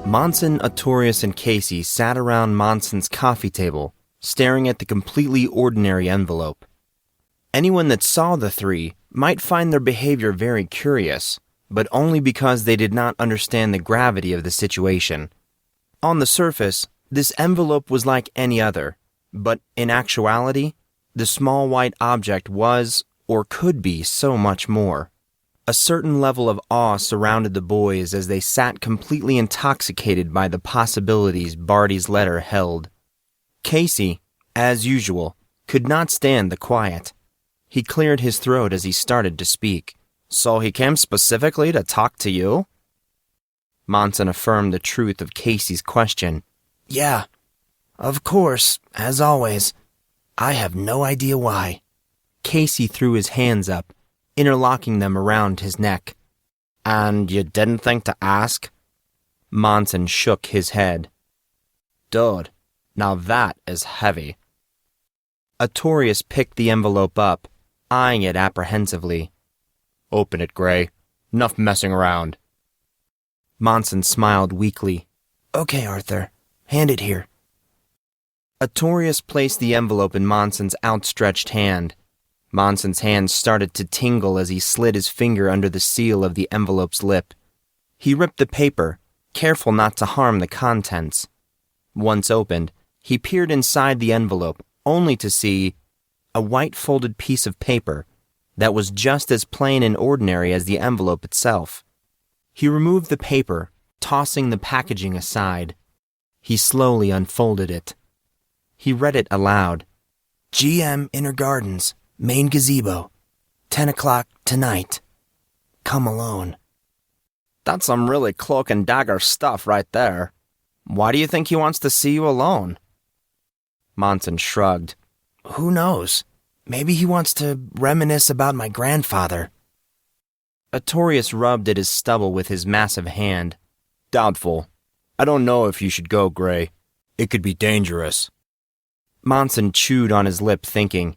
Monson, Artorius, and Casey sat around Monson's coffee table, staring at the completely ordinary envelope. Anyone that saw the three might find their behavior very curious, but only because they did not understand the gravity of the situation. On the surface, this envelope was like any other, but in actuality, the small white object was, or could be, so much more. A certain level of awe surrounded the boys as they sat completely intoxicated by the possibilities Barty's letter held. Casey, as usual, could not stand the quiet. He cleared his throat as he started to speak. So he came specifically to talk to you? Monson affirmed the truth of Casey's question. Yeah, of course, as always. I have no idea why. Casey threw his hands up, interlocking them around his neck. And you didn't think to ask? Monson shook his head. Dude, now that is heavy. Artorius picked the envelope up, eyeing it apprehensively. Open it, Grey. Enough messing around. Monson smiled weakly. Okay, Arthur. Hand it here. Artorius placed the envelope in Monson's outstretched hand. Monson's hand started to tingle as he slid his finger under the seal of the envelope's lip. He ripped the paper, careful not to harm the contents. Once opened, he peered inside the envelope, only to see a white folded piece of paper that was just as plain and ordinary as the envelope itself. He removed the paper, tossing the packaging aside. He slowly unfolded it. He read it aloud. GM Inner Gardens, main gazebo, 10 o'clock tonight. Come alone. That's some really cloak and dagger stuff right there. Why do you think he wants to see you alone? Monson shrugged. Who knows? Maybe he wants to reminisce about my grandfather. Artorius rubbed at his stubble with his massive hand. Doubtful. I don't know if you should go, Grey. It could be dangerous. Monson chewed on his lip, thinking.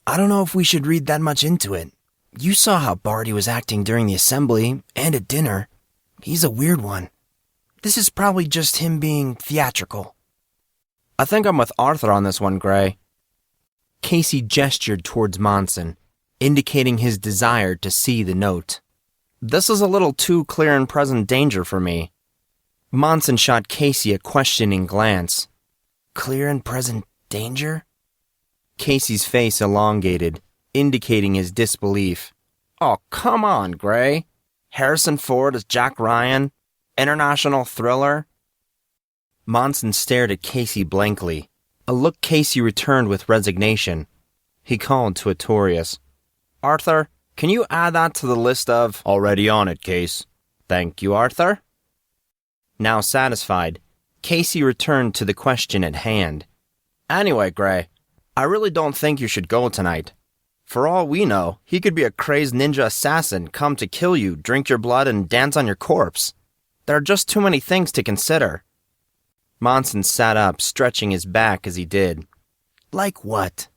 I don't know if we should read that much into it. You saw how Barty was acting during the assembly and at dinner. He's a weird one. This is probably just him being theatrical. I think I'm with Arthur on this one, Grey. Casey gestured towards Monson, indicating his desire to see the note. This is a little too clear and present danger for me. Monson shot Casey a questioning glance. Clear and present danger? Casey's face elongated, indicating his disbelief. Oh, come on, Grey. Harrison Ford as Jack Ryan? International thriller? Monson stared at Casey blankly, a look Casey returned with resignation. He called to Artorius. Arthur, can you add that to the list of... Already on it, Case. Thank you, Arthur. Now satisfied, Casey returned to the question at hand. Anyway, Grey, I really don't think you should go tonight. For all we know, he could be a crazed ninja assassin come to kill you, drink your blood, and dance on your corpse. There are just too many things to consider. Monson sat up, stretching his back as he did. Like what?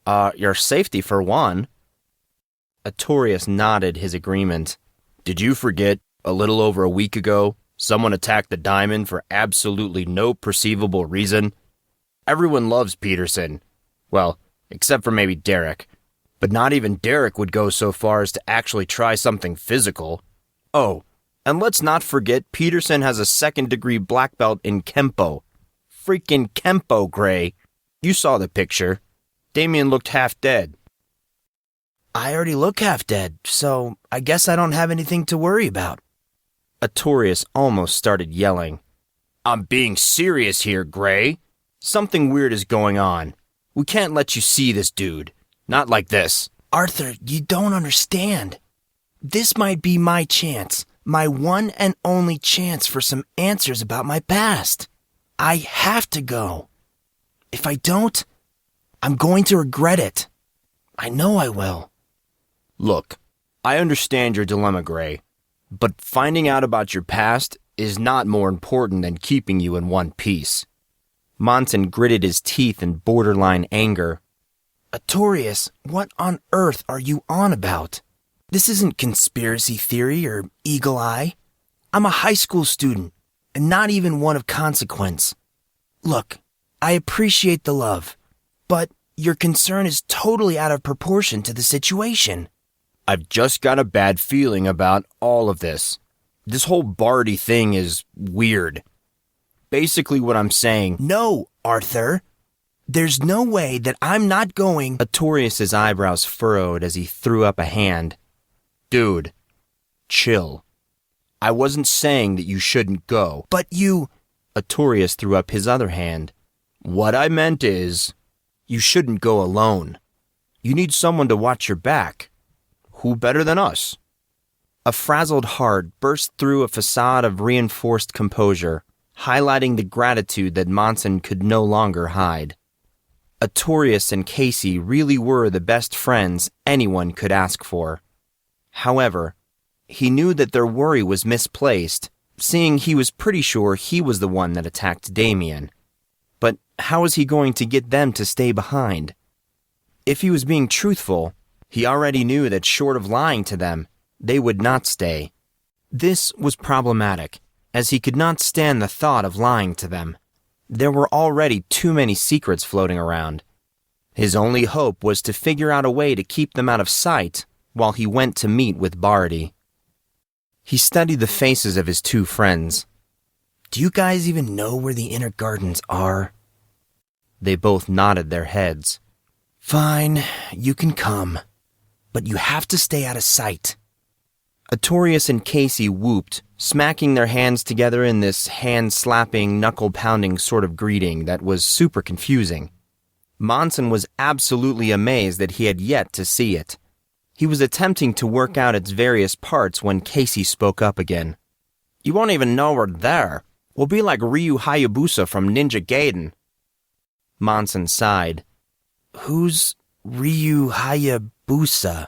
Your safety for one. Artorius nodded his agreement. Did you forget, a little over a week ago, someone attacked the diamond for absolutely no perceivable reason? Everyone loves Peterson. Well, except for maybe Derek. But not even Derek would go so far as to actually try something physical. Oh, and let's not forget Peterson has a second-degree black belt in Kempo. Freaking Kempo, Grey. You saw the picture. Damien looked half dead. I already look half dead, so I guess I don't have anything to worry about. Artorius almost started yelling. I'm being serious here, Grey. Something weird is going on. We can't let you see this dude. Not like this. Arthur, you don't understand. This might be my chance. My one and only chance for some answers about my past. I have to go. If I don't, I'm going to regret it. I know I will. Look, I understand your dilemma, Grey, but finding out about your past is not more important than keeping you in one piece. Monson gritted his teeth in borderline anger. Artorius, what on earth are you on about? This isn't conspiracy theory or eagle eye. I'm a high school student. and not even one of consequence. Look, I appreciate the love, but your concern is totally out of proportion to the situation. I've just got a bad feeling about all of this. This whole Barty thing is weird. Basically what I'm saying... No, Arthur. There's no way that I'm not going... Artorius' eyebrows furrowed as he threw up a hand. Dude, chill. I wasn't saying that you shouldn't go. But you... Artorius threw up his other hand. What I meant is, you shouldn't go alone. You need someone to watch your back. Who better than us? A frazzled heart burst through a facade of reinforced composure, highlighting the gratitude that Monson could no longer hide. Artorius and Casey really were the best friends anyone could ask for. However, he knew that their worry was misplaced, seeing he was pretty sure he was the one that attacked Damien. But how was he going to get them to stay behind? If he was being truthful, he already knew that short of lying to them, they would not stay. This was problematic, as he could not stand the thought of lying to them. There were already too many secrets floating around. His only hope was to figure out a way to keep them out of sight while he went to meet with Barty. He studied the faces of his two friends. Do you guys even know where the inner gardens are? They both nodded their heads. Fine, you can come, but you have to stay out of sight. Artorius and Casey whooped, smacking their hands together in this hand-slapping, knuckle-pounding sort of greeting that was super confusing. Monson was absolutely amazed that he had yet to see it. He was attempting to work out its various parts when Casey spoke up again. You won't even know we're there. We'll be like Ryu Hayabusa from Ninja Gaiden. Monson sighed. Who's Ryu Hayabusa?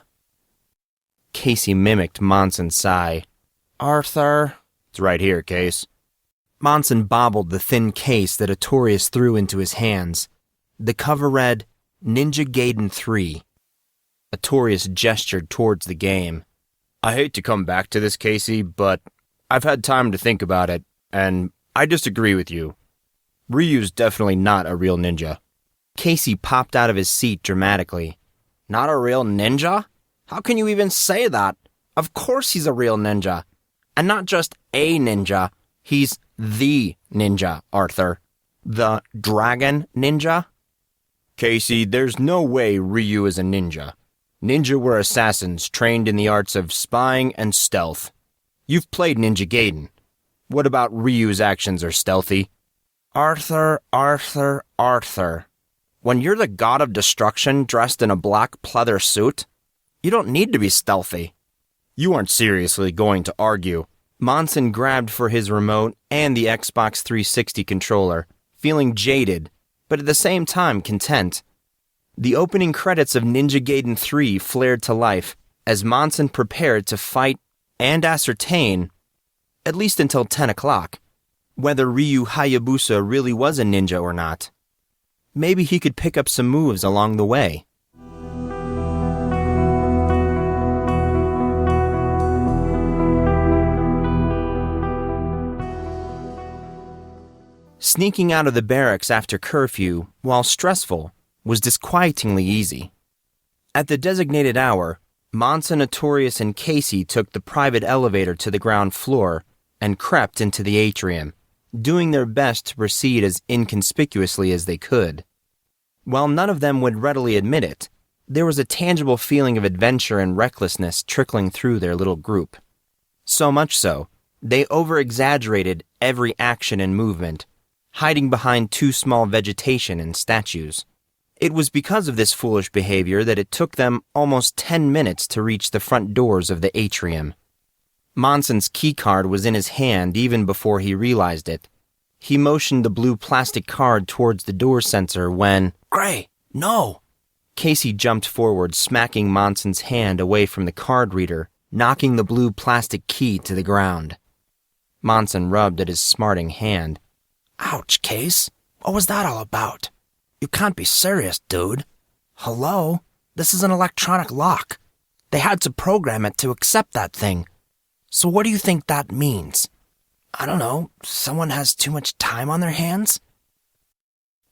Casey mimicked Monson's sigh. Arthur. It's right here, Case. Monson bobbled the thin case that Artorius threw into his hands. The cover read, Ninja Gaiden 3. Artorius gestured towards the game. I hate to come back to this, Casey, but I've had time to think about it, and I disagree with you. Ryu's definitely not a real ninja. Casey popped out of his seat dramatically. Not a real ninja? How can you even say that? Of course he's a real ninja. And not just a ninja. He's the ninja, Arthur. The dragon ninja? Casey, there's no way Ryu is a ninja. Ninja were assassins trained in the arts of spying and stealth. You've played Ninja Gaiden. What about Ryu's actions are stealthy? Arthur. When you're the god of destruction dressed in a black pleather suit, you don't need to be stealthy. You aren't seriously going to argue. Monson grabbed for his remote and the Xbox 360 controller, feeling jaded, but at the same time content. The opening credits of Ninja Gaiden 3 flared to life as Monson prepared to fight and ascertain, at least until 10 o'clock, whether Ryu Hayabusa really was a ninja or not. Maybe he could pick up some moves along the way. Sneaking out of the barracks after curfew, while stressful, was disquietingly easy. At the designated hour, Monson, Artorius, and Casey took the private elevator to the ground floor and crept into the atrium, doing their best to proceed as inconspicuously as they could. While none of them would readily admit it, there was a tangible feeling of adventure and recklessness trickling through their little group. So much so, they over-exaggerated every action and movement, hiding behind too small vegetation and statues. It was because of this foolish behavior that it took them almost 10 minutes to reach the front doors of the atrium. Monson's keycard was in his hand even before he realized it. He motioned the blue plastic card towards the door sensor when... Gray, no! Casey jumped forward, smacking Monson's hand away from the card reader, knocking the blue plastic key to the ground. Monson rubbed at his smarting hand. Ouch, Case. What was that all about? You can't be serious, dude. Hello? This is an electronic lock. They had to program it to accept that thing. So what do you think that means? I don't know, someone has too much time on their hands?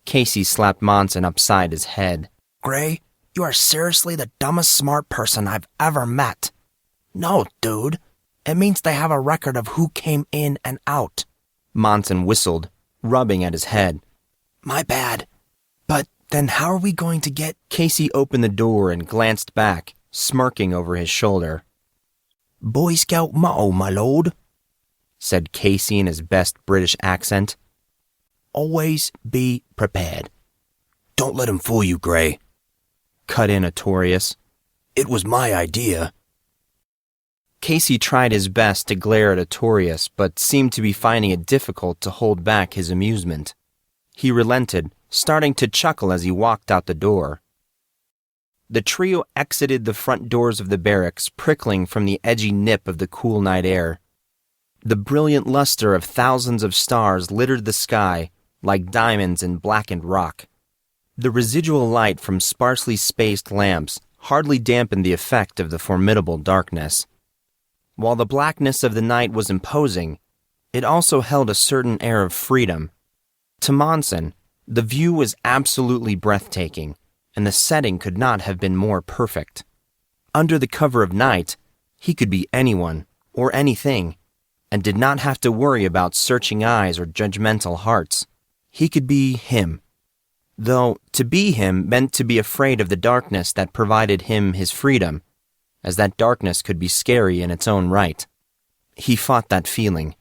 Casey slapped Monson upside his head. Gray, you are seriously the dumbest smart person I've ever met. No, dude. It means they have a record of who came in and out. Monson whistled, rubbing at his head. My bad. But then how are we going to get... Casey opened the door and glanced back, smirking over his shoulder. Boy Scout motto, my lord, said Casey in his best British accent. Always be prepared. Don't let him fool you, Gray, cut in Artorius. It was my idea. Casey tried his best to glare at Artorius, but seemed to be finding it difficult to hold back his amusement. He relented, starting to chuckle as he walked out the door. The trio exited the front doors of the barracks, prickling from the edgy nip of the cool night air. The brilliant luster of thousands of stars littered the sky like diamonds in blackened rock. The residual light from sparsely spaced lamps hardly dampened the effect of the formidable darkness. While the blackness of the night was imposing, it also held a certain air of freedom. To Monson, the view was absolutely breathtaking, and the setting could not have been more perfect. Under the cover of night, he could be anyone or anything, and did not have to worry about searching eyes or judgmental hearts. He could be him. Though to be him meant to be afraid of the darkness that provided him his freedom, as that darkness could be scary in its own right. He fought that feeling.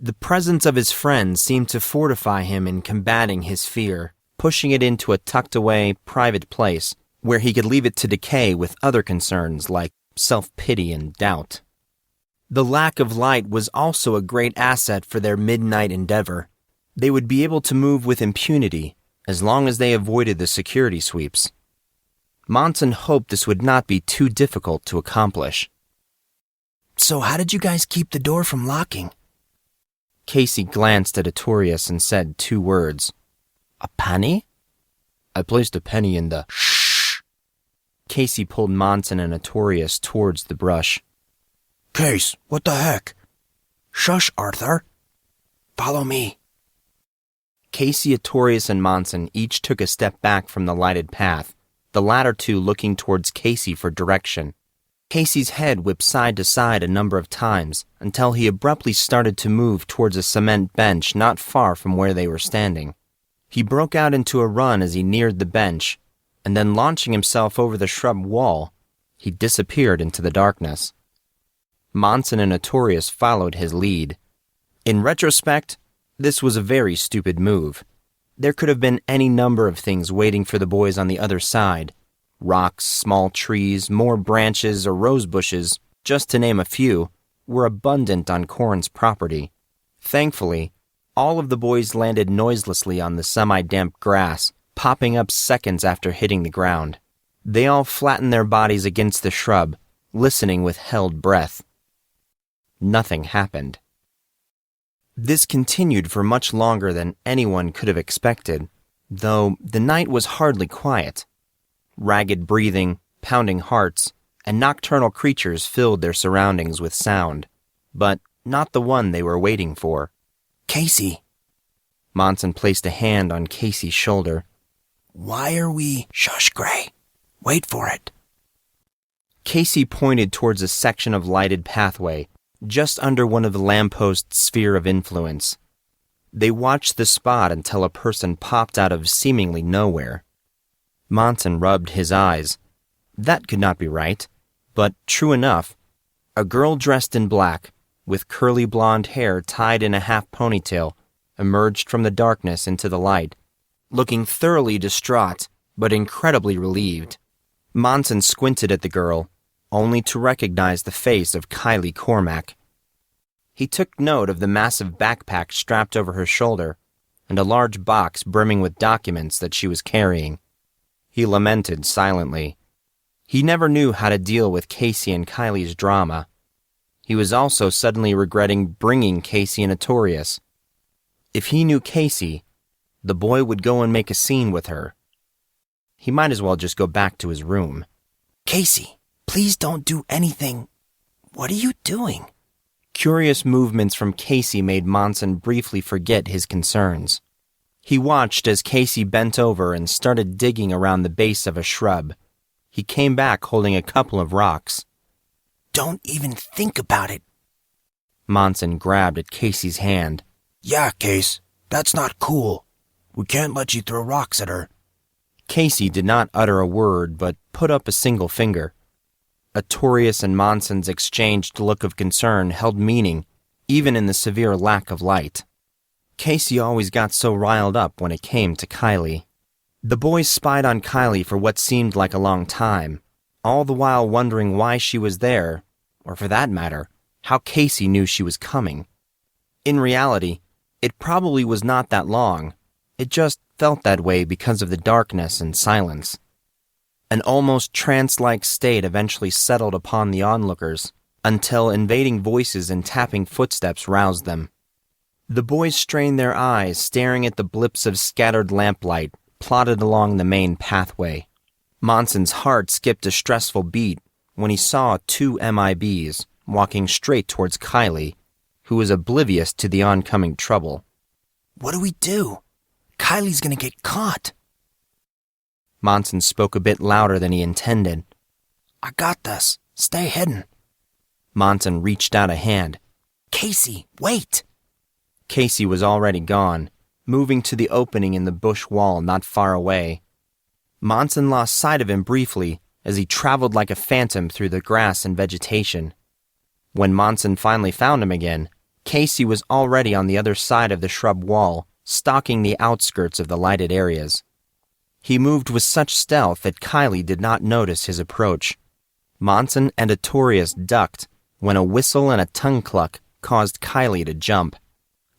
The presence of his friends seemed to fortify him in combating his fear, pushing it into a tucked-away, private place where he could leave it to decay with other concerns like self-pity and doubt. The lack of light was also a great asset for their midnight endeavor. They would be able to move with impunity as long as they avoided the security sweeps. Monson hoped this would not be too difficult to accomplish. So how did you guys keep the door from locking? Casey glanced at Artorius and said 2 words. A penny? I placed a penny in the... Shh! Casey pulled Monson and Artorius towards the brush. Case, what the heck? Shush, Arthur. Follow me. Casey, Artorius, and Monson each took a step back from the lighted path, the latter 2 looking towards Casey for direction. Casey's head whipped side to side a number of times until he abruptly started to move towards a cement bench not far from where they were standing. He broke out into a run as he neared the bench, and then launching himself over the shrub wall, he disappeared into the darkness. Monson and Artorius followed his lead. In retrospect, this was a very stupid move. There could have been any number of things waiting for the boys on the other side. Rocks, small trees, more branches, or rose bushes, just to name a few, were abundant on Corrin's property. Thankfully, all of the boys landed noiselessly on the semi-damp grass, popping up seconds after hitting the ground. They all flattened their bodies against the shrub, listening with held breath. Nothing happened. This continued for much longer than anyone could have expected, though the night was hardly quiet. Ragged breathing, pounding hearts, and nocturnal creatures filled their surroundings with sound, but not the one they were waiting for. Casey. Monson placed a hand on Casey's shoulder. Why are we... Shush, Gray. Wait for it. Casey pointed towards a section of lighted pathway, just under one of the lampost's sphere of influence. They watched the spot until a person popped out of seemingly nowhere. Monson rubbed his eyes. That could not be right, but true enough. A girl dressed in black, with curly blonde hair tied in a half ponytail, emerged from the darkness into the light, looking thoroughly distraught, but incredibly relieved. Monson squinted at the girl, only to recognize the face of Kylie Cormack. He took note of the massive backpack strapped over her shoulder and a large box brimming with documents that she was carrying. He lamented silently. He never knew how to deal with Casey and Kylie's drama. He was also suddenly regretting bringing Casey and Artorius. If he knew Casey, the boy would go and make a scene with her. He might as well just go back to his room. Casey, please don't do anything. What are you doing? Curious movements from Casey made Monson briefly forget his concerns. He watched as Casey bent over and started digging around the base of a shrub. He came back holding a couple of rocks. Don't even think about it. Monson grabbed at Casey's hand. Yeah, Case, that's not cool. We can't let you throw rocks at her. Casey did not utter a word, but put up a single finger. Artorius and Monson's exchanged look of concern held meaning, even in the severe lack of light. Casey always got so riled up when it came to Kylie. The boys spied on Kylie for what seemed like a long time, all the while wondering why she was there, or for that matter, how Casey knew she was coming. In reality, it probably was not that long. It just felt that way because of the darkness and silence. An almost trance-like state eventually settled upon the onlookers until invading voices and tapping footsteps roused them. The boys strained their eyes, staring at the blips of scattered lamplight plotted along the main pathway. Monson's heart skipped a stressful beat when he saw two MIBs walking straight towards Kylie, who was oblivious to the oncoming trouble. What do we do? Kylie's gonna get caught. Monson spoke a bit louder than he intended. I got this. Stay hidden. Monson reached out a hand. Casey, wait! Casey was already gone, moving to the opening in the bush wall not far away. Monson lost sight of him briefly as he traveled like a phantom through the grass and vegetation. When Monson finally found him again, Casey was already on the other side of the shrub wall, stalking the outskirts of the lighted areas. He moved with such stealth that Kylie did not notice his approach. Monson and Artorius ducked when a whistle and a tongue cluck caused Kylie to jump.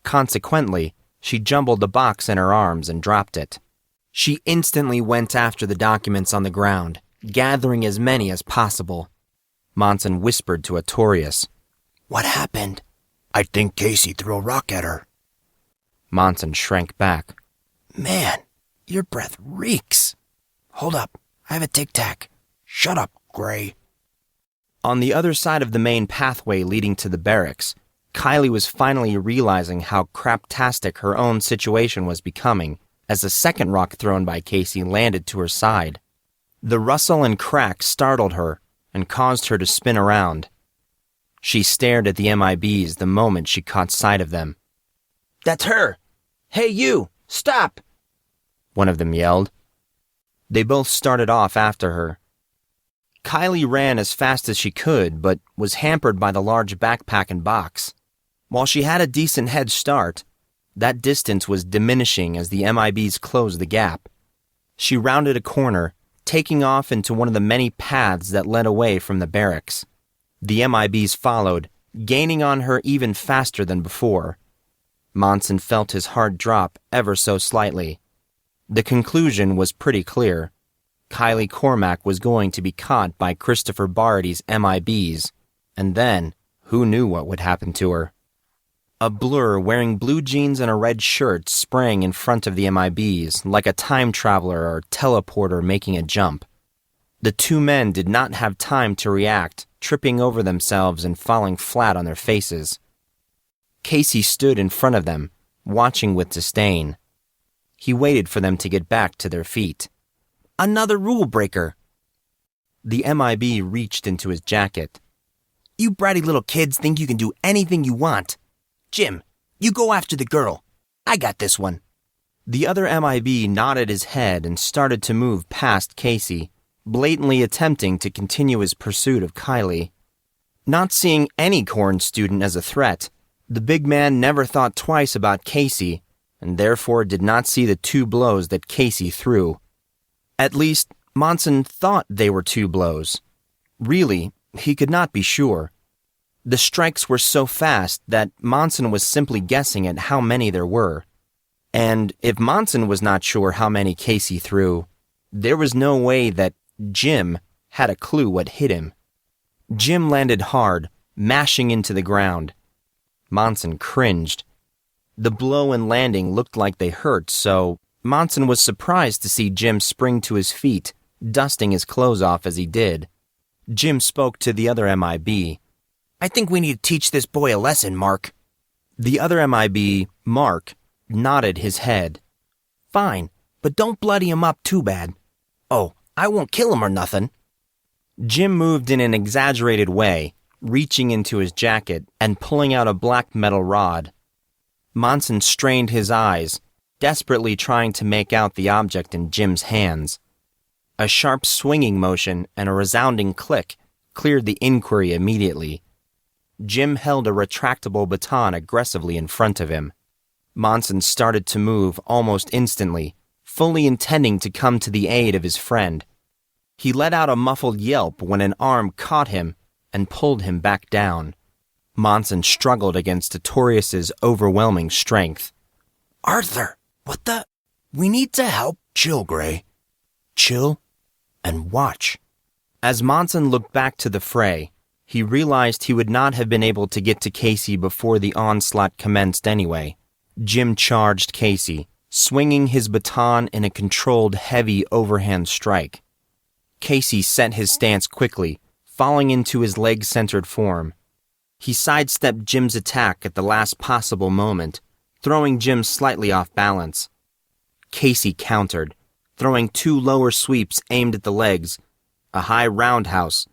Consequently, she jumbled the box in her arms and dropped it. She instantly went after the documents on the ground, gathering as many as possible. Monson whispered to Artorius. What happened? I think Casey threw a rock at her. Monson shrank back. Man, your breath reeks. Hold up, I have a tic-tac. Shut up, Grey. On the other side of the main pathway leading to the barracks, Kylie was finally realizing how craptastic her own situation was becoming as a second rock thrown by Casey landed to her side. The rustle and crack startled her and caused her to spin around. She stared at the MIBs the moment she caught sight of them. That's her! Hey, you! Stop! One of them yelled. They both started off after her. Kylie ran as fast as she could, but was hampered by the large backpack and box. While she had a decent head start, that distance was diminishing as the MIBs closed the gap. She rounded a corner, taking off into one of the many paths that led away from the barracks. The MIBs followed, gaining on her even faster than before. Monson felt his heart drop ever so slightly. The conclusion was pretty clear. Kylie Cormack was going to be caught by Christopher Barty's MIBs, and then, who knew what would happen to her? A blur wearing blue jeans and a red shirt sprang in front of the MIBs like a time traveler or teleporter making a jump. The two men did not have time to react, tripping over themselves and falling flat on their faces. Casey stood in front of them, watching with disdain. He waited for them to get back to their feet. Another rule breaker! The MIB reached into his jacket. You bratty little kids think you can do anything you want. Jim, you go after the girl. I got this one. The other MIB nodded his head and started to move past Casey, blatantly attempting to continue his pursuit of Kylie. Not seeing any Corn student as a threat, the big man never thought twice about Casey, and therefore did not see the two blows that Casey threw. At least, Monson thought they were two blows. Really, he could not be sure. The strikes were so fast that Monson was simply guessing at how many there were. And if Monson was not sure how many Casey threw, there was no way that Jim had a clue what hit him. Jim landed hard, mashing into the ground. Monson cringed. The blow and landing looked like they hurt, so Monson was surprised to see Jim spring to his feet, dusting his clothes off as he did. Jim spoke to the other MIB. I think we need to teach this boy a lesson, Mark. The other MIB, Mark, nodded his head. Fine, but don't bloody him up too bad. Oh, I won't kill him or nothing. Jim moved in an exaggerated way, reaching into his jacket and pulling out a black metal rod. Monson strained his eyes, desperately trying to make out the object in Jim's hands. A sharp swinging motion and a resounding click cleared the inquiry immediately. Jim held a retractable baton aggressively in front of him. Monson started to move almost instantly, fully intending to come to the aid of his friend. He let out a muffled yelp when an arm caught him and pulled him back down. Monson struggled against Artorius' overwhelming strength. Arthur, what the? We need to help. Chill, Grey. Chill and watch. As Monson looked back to the fray, he realized he would not have been able to get to Casey before the onslaught commenced anyway. Jim charged Casey, swinging his baton in a controlled, heavy overhand strike. Casey set his stance quickly, falling into his leg-centered form. He sidestepped Jim's attack at the last possible moment, throwing Jim slightly off balance. Casey countered, throwing 2 lower sweeps aimed at the legs, a high roundhouse,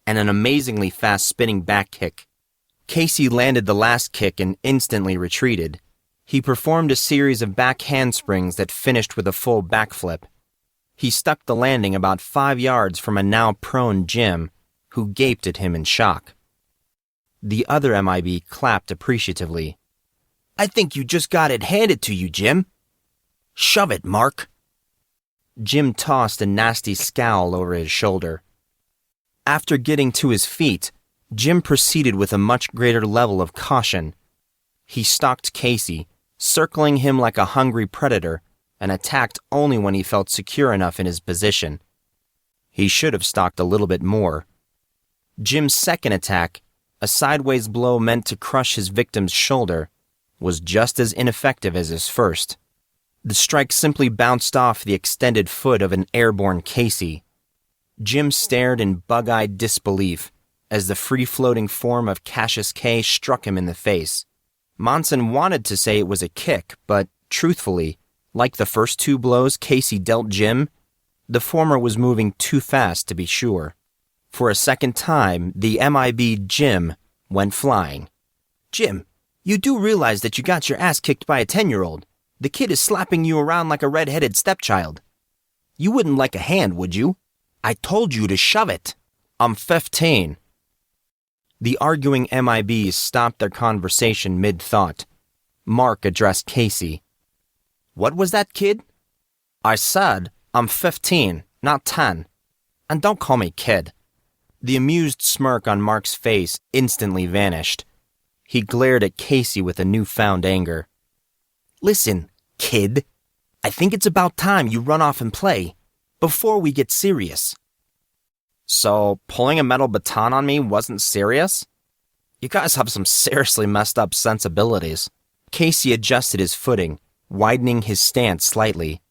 and an amazingly fast spinning back kick. Casey landed the last kick and instantly retreated. He performed a series of back handsprings that finished with a full backflip. He stuck the landing about 5 yards from a now prone Jim, who gaped at him in shock. The other MIB clapped appreciatively. I think you just got it handed to you, Jim. Shove it, Mark. Jim tossed a nasty scowl over his shoulder. After getting to his feet, Jim proceeded with a much greater level of caution. He stalked Casey, circling him like a hungry predator, and attacked only when he felt secure enough in his position. He should have stalked a little bit more. Jim's second attack, a sideways blow meant to crush his victim's shoulder, was just as ineffective as his first. The strike simply bounced off the extended foot of an airborne Casey. Jim stared in bug-eyed disbelief as the free-floating form of Cassius K struck him in the face. Monson wanted to say it was a kick, but, truthfully, like the first 2 blows Casey dealt Jim, the former was moving too fast to be sure. For a second time, the MIB Jim went flying. Jim, you do realize that you got your ass kicked by a 10-year-old. The kid is slapping you around like a red-headed stepchild. You wouldn't like a hand, would you? I told you to shove it. I'm 15. The arguing MIBs stopped their conversation mid-thought. Mark addressed Casey. What was that, kid? I said, I'm 15, not 10. And don't call me kid. The amused smirk on Mark's face instantly vanished. He glared at Casey with a newfound anger. Listen, kid, I think it's about time you run off and play, before we get serious. So, pulling a metal baton on me wasn't serious? You guys have some seriously messed up sensibilities. Casey adjusted his footing, widening his stance slightly.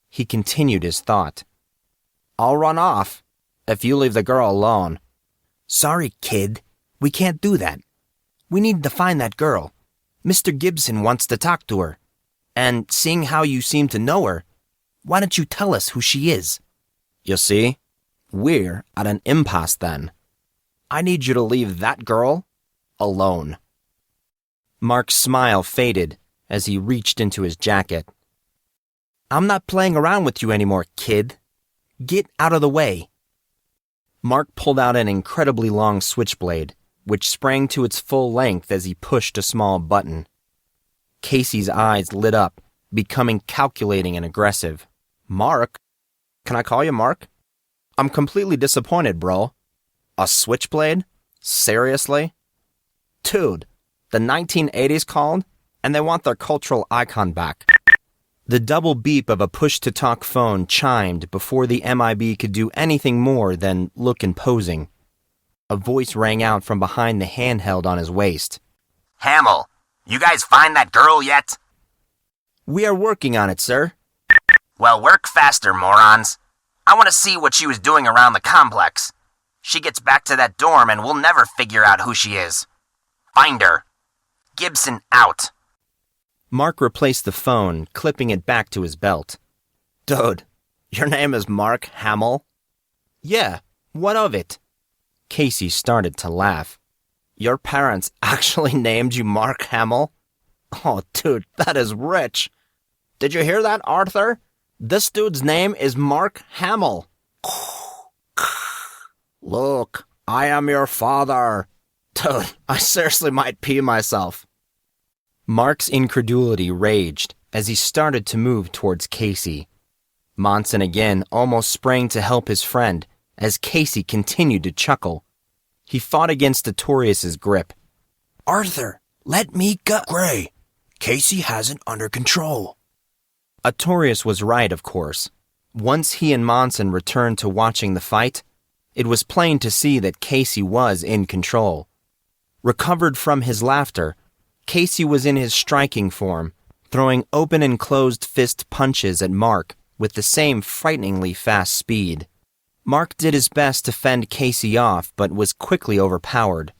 He continued his thought. I'll run off, if you leave the girl alone. Sorry, kid. We can't do that. We need to find that girl. Mr. Gibson wants to talk to her. And seeing how you seem to know her, why don't you tell us who she is? You see, we're at an impasse then. I need you to leave that girl alone. Mark's smile faded as he reached into his jacket. I'm not playing around with you anymore, kid. Get out of the way. Mark pulled out an incredibly long switchblade, which sprang to its full length as he pushed a small button. Casey's eyes lit up, becoming calculating and aggressive. Mark? Can I call you Mark? I'm completely disappointed, bro. A switchblade? Seriously? Dude, the 1980s called, and they want their cultural icon back. The double beep of a push-to-talk phone chimed before the MIB could do anything more than look imposing. A voice rang out from behind the handheld on his waist. Hamill, you guys find that girl yet? We are working on it, sir. Well, work faster, morons. I want to see what she was doing around the complex. She gets back to that dorm and we'll never figure out who she is. Find her. Gibson out. Mark replaced the phone, clipping it back to his belt. Dude, your name is Mark Hamill? Yeah, what of it? Casey started to laugh. Your parents actually named you Mark Hamill? Oh, dude, that is rich. Did you hear that, Arthur? This dude's name is Mark Hamill. Look, I am your father. Dude, I seriously might pee myself. Mark's incredulity raged as he started to move towards Casey. Monson again almost sprang to help his friend as Casey continued to chuckle. He fought against Artorius' grip. Arthur, let me go. Grey, Casey has it under control. Artorius was right, of course. Once he and Monson returned to watching the fight, it was plain to see that Casey was in control. Recovered from his laughter, Casey was in his striking form, throwing open and closed fist punches at Mark with the same frighteningly fast speed. Mark did his best to fend Casey off, but was quickly overpowered.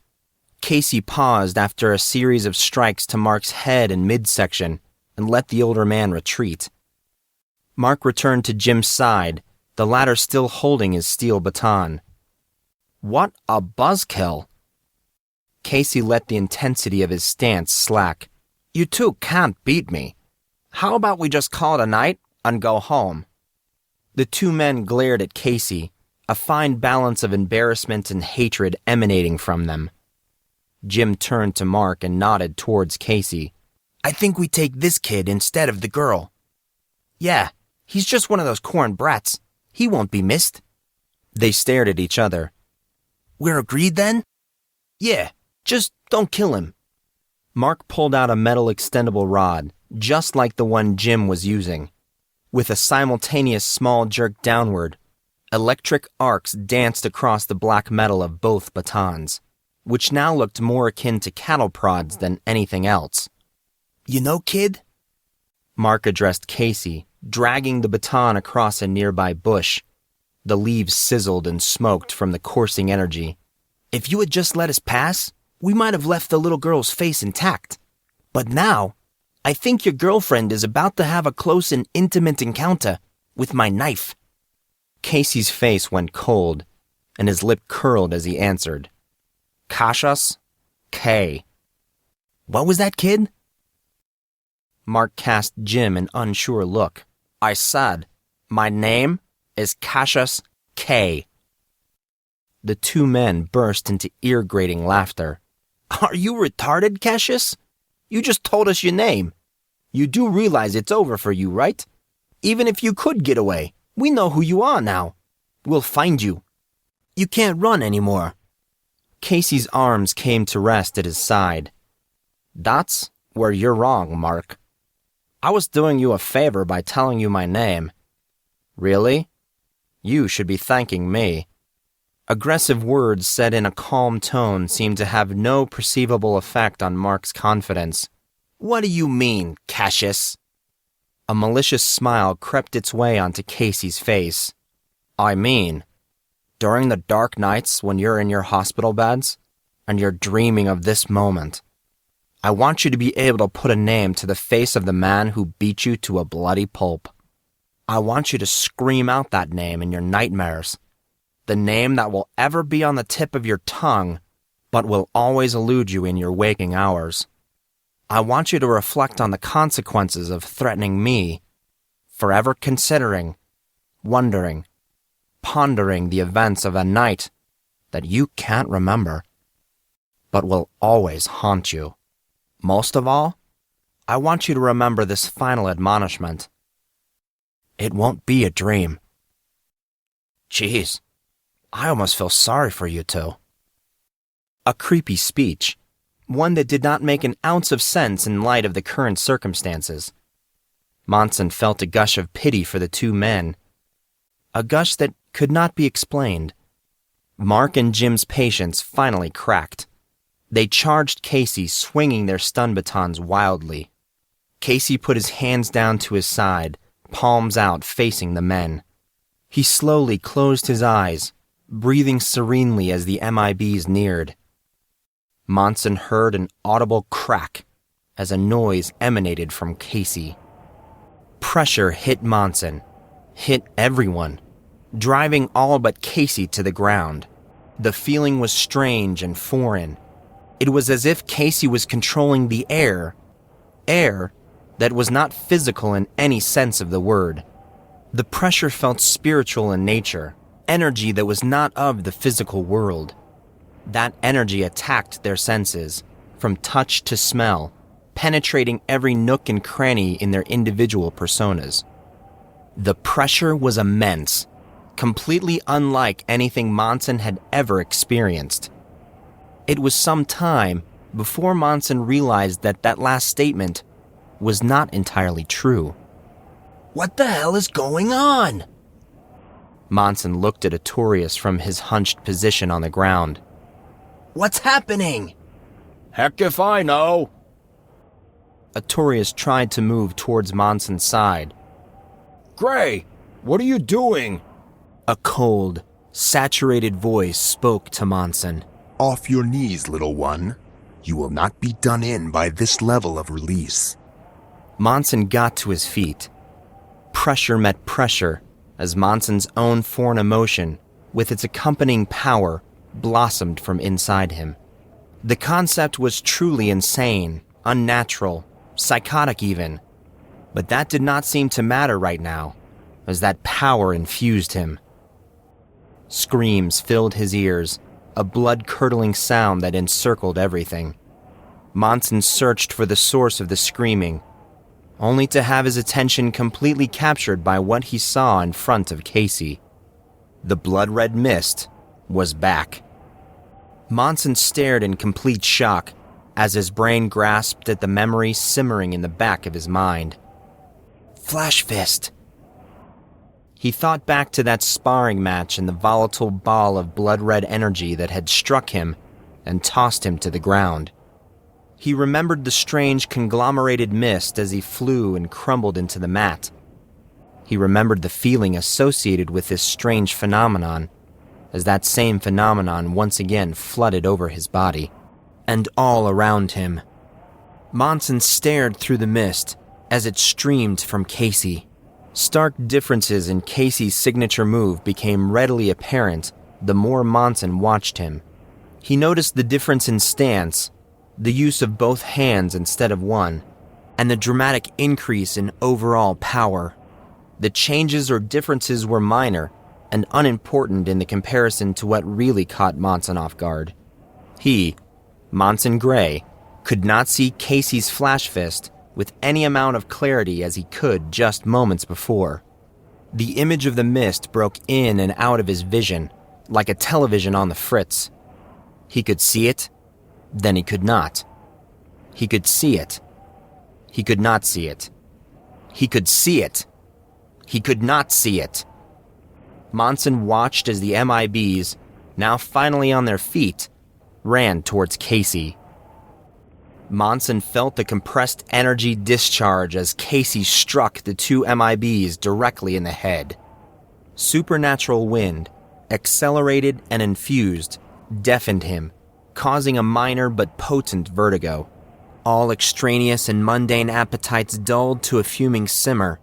Casey paused after a series of strikes to Mark's head and midsection and let the older man retreat. Mark returned to Jim's side, the latter still holding his steel baton. What a buzzkill. Casey let the intensity of his stance slack. You two can't beat me. How about we just call it a night and go home? The two men glared at Casey, a fine balance of embarrassment and hatred emanating from them. Jim turned to Mark and nodded towards Casey. I think we take this kid instead of the girl. Yeah, he's just one of those corn brats. He won't be missed. They stared at each other. We're agreed then? Yeah, just don't kill him. Mark pulled out a metal extendable rod, just like the one Jim was using. With a simultaneous small jerk downward, electric arcs danced across the black metal of both batons, which now looked more akin to cattle prods than anything else. You know, kid? Mark addressed Casey, dragging the baton across a nearby bush. The leaves sizzled and smoked from the coursing energy. If you had just let us pass, we might have left the little girl's face intact. But now, I think your girlfriend is about to have a close and intimate encounter with my knife. Casey's face went cold, and his lip curled as he answered. Cassius K. What was that, kid? Mark cast Jim an unsure look. I said, my name is Cassius K. The two men burst into ear-grating laughter. Are you retarded, Cassius? You just told us your name. You do realize it's over for you, right? Even if you could get away, we know who you are now. We'll find you. You can't run anymore. Casey's arms came to rest at his side. That's where you're wrong, Mark. I was doing you a favor by telling you my name. Really? You should be thanking me. Aggressive words said in a calm tone seemed to have no perceivable effect on Mark's confidence. What do you mean, Cassius? A malicious smile crept its way onto Casey's face. I mean, during the dark nights when you're in your hospital beds and you're dreaming of this moment, I want you to be able to put a name to the face of the man who beat you to a bloody pulp. I want you to scream out that name in your nightmares. The name that will ever be on the tip of your tongue, but will always elude you in your waking hours. I want you to reflect on the consequences of threatening me, forever considering, wondering, pondering the events of a night that you can't remember, but will always haunt you. Most of all, I want you to remember this final admonishment. It won't be a dream. Jeez, I almost feel sorry for you two. A creepy speech, one that did not make an ounce of sense in light of the current circumstances. Monson felt a gush of pity for the two men, a gush that could not be explained. Mark and Jim's patience finally cracked. They charged Casey, swinging their stun batons wildly. Casey put his hands down to his side, palms out facing the men. He slowly closed his eyes, breathing serenely as the MIBs neared. Monson heard an audible crack as a noise emanated from Casey. Pressure hit Monson, hit everyone, driving all but Casey to the ground. The feeling was strange and foreign. It was as if Casey was controlling the air that was not physical in any sense of the word. The pressure felt spiritual in nature, energy that was not of the physical world. That energy attacked their senses, from touch to smell, penetrating every nook and cranny in their individual personas. The pressure was immense, completely unlike anything Monson had ever experienced. It was some time before Monson realized that last statement was not entirely true. What the hell is going on? Monson looked at Artorius from his hunched position on the ground. What's happening? Heck if I know. Artorius tried to move towards Monson's side. Grey, what are you doing? A cold, saturated voice spoke to Monson. Off your knees, little one. You will not be done in by this level of release. Monson got to his feet. Pressure met pressure as Monson's own foreign emotion, with its accompanying power, blossomed from inside him. The concept was truly insane, unnatural, psychotic even, but that did not seem to matter right now, as that power infused him. Screams filled his ears, a blood-curdling sound that encircled everything. Monson searched for the source of the screaming, only to have his attention completely captured by what he saw in front of Casey. The blood-red mist was back. Monson stared in complete shock as his brain grasped at the memory simmering in the back of his mind. Flash Fist. He thought back to that sparring match and the volatile ball of blood-red energy that had struck him and tossed him to the ground. He remembered the strange conglomerated mist as he flew and crumbled into the mat. He remembered the feeling associated with this strange phenomenon, as that same phenomenon once again flooded over his body, and all around him. Monson stared through the mist as it streamed from Casey. Stark differences in Casey's signature move became readily apparent the more Monson watched him. He noticed the difference in stance, the use of both hands instead of one, and the dramatic increase in overall power. The changes or differences were minor and unimportant in the comparison to what really caught Monson off guard. He, Monson Grey, could not see Casey's flash fist with any amount of clarity as he could just moments before. The image of the mist broke in and out of his vision, like a television on the fritz. He could see it, then he could not. He could see it. He could not see it. He could see it. He could not see it. Monson watched as the MIBs, now finally on their feet, ran towards Casey. Monson felt the compressed energy discharge as Casey struck the two MIBs directly in the head. Supernatural wind, accelerated and infused, deafened him, causing a minor but potent vertigo. All extraneous and mundane appetites dulled to a fuming simmer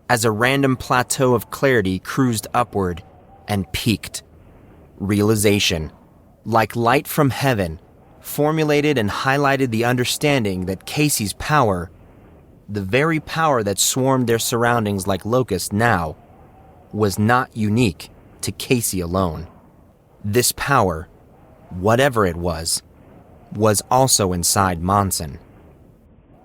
as a random plateau of clarity cruised upward and peaked. Realization, like light from heaven, formulated and highlighted the understanding that Casey's power, the very power that swarmed their surroundings like locusts now, was not unique to Casey alone. This power, whatever it was also inside Monson.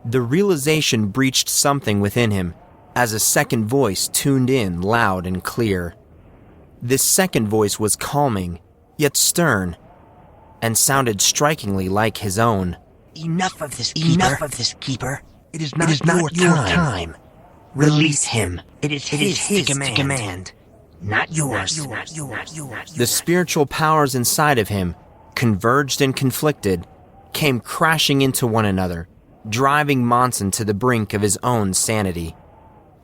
The realization breached something within him as a second voice tuned in loud and clear. This second voice was calming, yet stern, and sounded strikingly like his own. Enough of this, Keeper. It is not your time. Release him. It is his command. Not yours. The spiritual powers inside of him, converged and conflicted, came crashing into one another, driving Monson to the brink of his own sanity.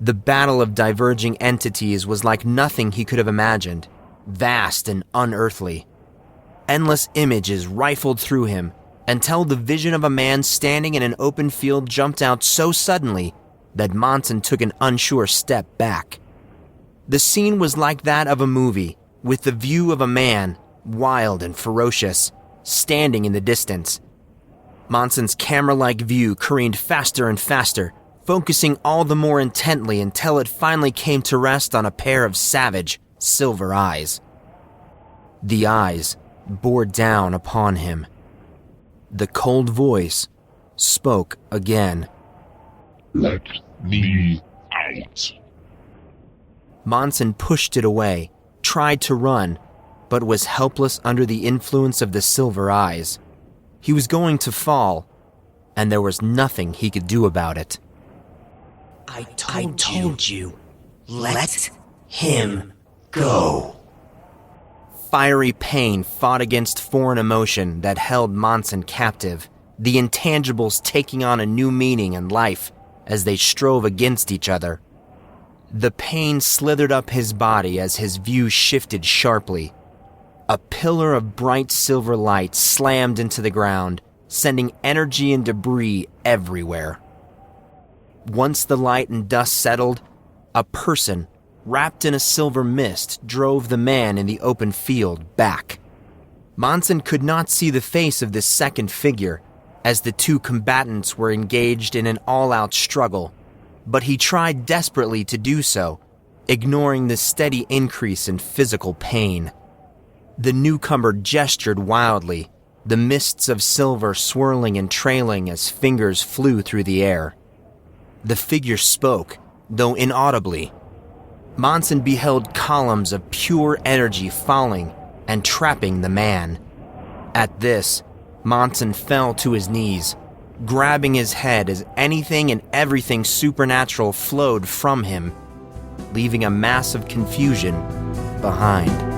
The battle of diverging entities was like nothing he could have imagined, vast and unearthly. Endless images rifled through him until the vision of a man standing in an open field jumped out so suddenly that Monson took an unsure step back. The scene was like that of a movie, with the view of a man, wild and ferocious, standing in the distance. Monson's camera-like view careened faster and faster, focusing all the more intently until it finally came to rest on a pair of savage, silver eyes. The eyes bore down upon him. The cold voice spoke again. Let me out. Monson pushed it away, tried to run, but was helpless under the influence of the silver eyes. He was going to fall, and there was nothing he could do about it. I told you, let him go. Fiery pain fought against foreign emotion that held Monson captive, the intangibles taking on a new meaning and life as they strove against each other. The pain slithered up his body as his view shifted sharply. A pillar of bright silver light slammed into the ground, sending energy and debris everywhere. Once the light and dust settled, a person wrapped in a silver mist drove the man in the open field back. Monson could not see the face of this second figure, as the two combatants were engaged in an all-out struggle, but he tried desperately to do so, ignoring the steady increase in physical pain. The newcomer gestured wildly, the mists of silver swirling and trailing as fingers flew through the air. The figure spoke, though inaudibly. Monson beheld columns of pure energy falling and trapping the man. At this, Monson fell to his knees, grabbing his head as anything and everything supernatural flowed from him, leaving a mass of confusion behind.